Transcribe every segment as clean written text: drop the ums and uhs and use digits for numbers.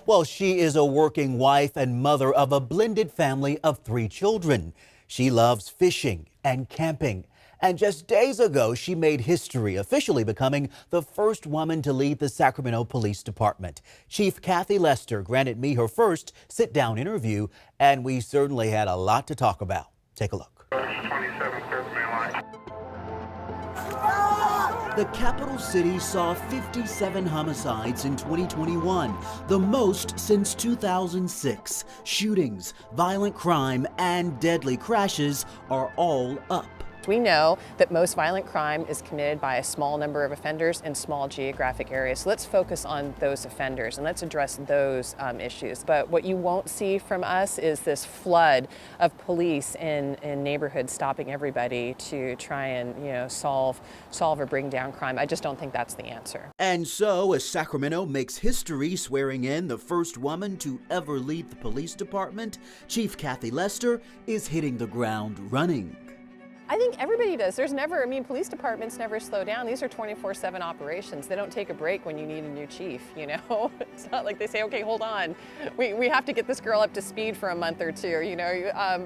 Well, she is a working wife and mother of a blended family of 3 children. She loves fishing and camping. And just days ago, she made history, officially becoming the first woman to lead the Sacramento Police Department. Chief Kathy Lester granted me her first sit-down interview, and we certainly had a lot to talk about. Take a look. The capital city saw 57 homicides in 2021, the most since 2006. Shootings, violent crime, and deadly crashes are all up. We know that most violent crime is committed by a small number of offenders in small geographic areas. So let's focus on those offenders and let's address those issues. But what you won't see from us is this flood of police in neighborhoods stopping everybody to try and solve or bring down crime. I just don't think that's the answer. And so, as Sacramento makes history swearing in the first woman to ever lead the police department, Chief Kathy Lester is hitting the ground running. I think everybody does. Police departments never slow down. These are 24/7 operations. They don't take a break when you need a new chief, It's not like they say, okay, hold on. We have to get this girl up to speed for a month or two,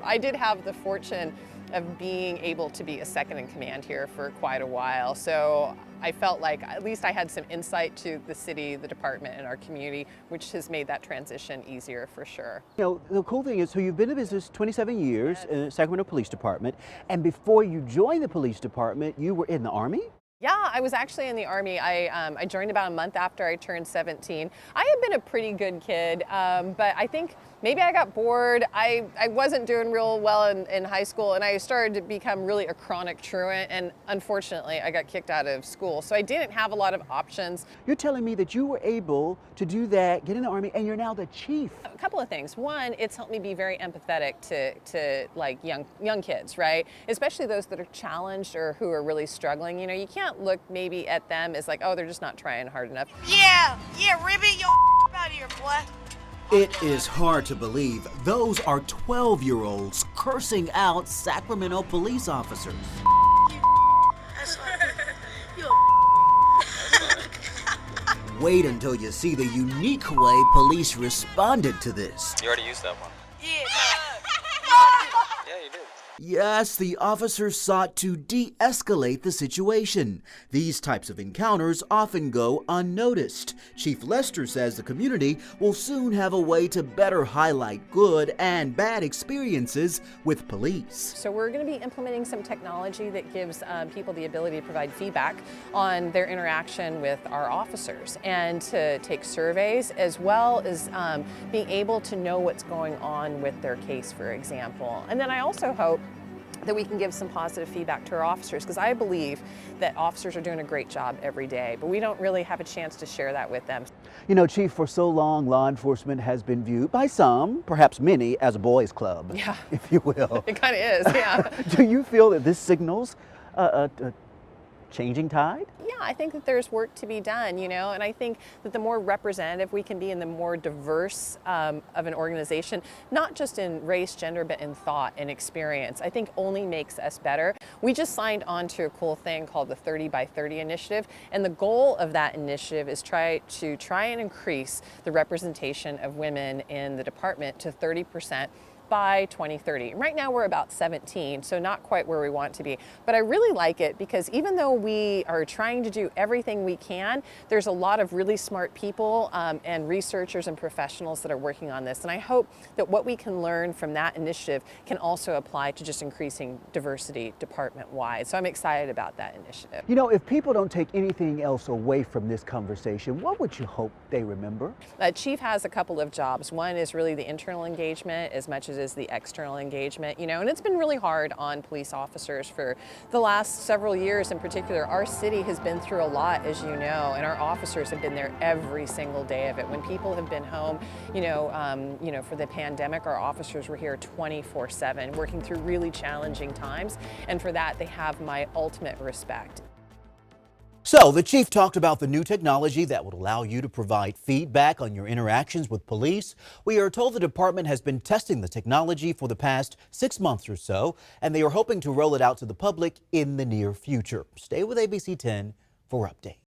I did have the fortune of being able to be a second in command here for quite a while. So I felt like at least I had some insight to the city, the department, and our community, which has made that transition easier for sure. The cool thing is, so you've been in business 27 years in the Sacramento Police Department, and before you joined the police department, you were in the Army? Yeah, I was actually in the Army. I joined about a month after I turned 17. I had been a pretty good kid, but I think maybe I got bored. I wasn't doing real well in high school, and I started to become really a chronic truant, and unfortunately I got kicked out of school. So I didn't have a lot of options. You're telling me that you were able to do that, get in the Army, and you're now the chief. A couple of things. One, it's helped me be very empathetic to like young kids, right? Especially those that are challenged or who are really struggling. You can't look maybe at them as like, oh, they're just not trying hard enough. Yeah, ribbit your out of here, boy. It is hard to believe those are 12-year-olds cursing out Sacramento police officers. Wait until you see the unique way police responded to this. You already used that one. Yeah. Yeah, you did. Yes, the officers sought to de-escalate the situation. These types of encounters often go unnoticed. Chief Lester says the community will soon have a way to better highlight good and bad experiences with police. So we're going to be implementing some technology that gives people the ability to provide feedback on their interaction with our officers and to take surveys, as well as being able to know what's going on with their case, for example. And then I also hope that we can give some positive feedback to our officers, because I believe that officers are doing a great job every day, but we don't really have a chance to share that with them. Chief, for so long, law enforcement has been viewed by some, perhaps many, as a boys' club, Yeah. if you will. It kind of is, yeah. Do you feel that this signals a changing tide? Yeah, I think that there's work to be done, and I think that the more representative we can be and the more diverse of an organization, not just in race, gender, but in thought and experience, I think only makes us better. We just signed on to a cool thing called the 30 by 30 initiative, and the goal of that initiative is try and increase the representation of women in the department to 30% by 2030. Right now we're about 17, so not quite where we want to be. But I really like it because even though we are trying to do everything we can, there's a lot of really smart people and researchers and professionals that are working on this. And I hope that what we can learn from that initiative can also apply to just increasing diversity department-wide. So I'm excited about that initiative. If people don't take anything else away from this conversation, what would you hope they remember? Chief has a couple of jobs. One is really the internal engagement as much as the external engagement, and it's been really hard on police officers for the last several years in particular. Our city has been through a lot, as you know, and our officers have been there every single day of it. When people have been home, for the pandemic, our officers were here 24/7, working through really challenging times, and for that, they have my ultimate respect. So the chief talked about the new technology that would allow you to provide feedback on your interactions with police. We are told the department has been testing the technology for the past 6 months or so, and they are hoping to roll it out to the public in the near future. Stay with ABC 10 for updates.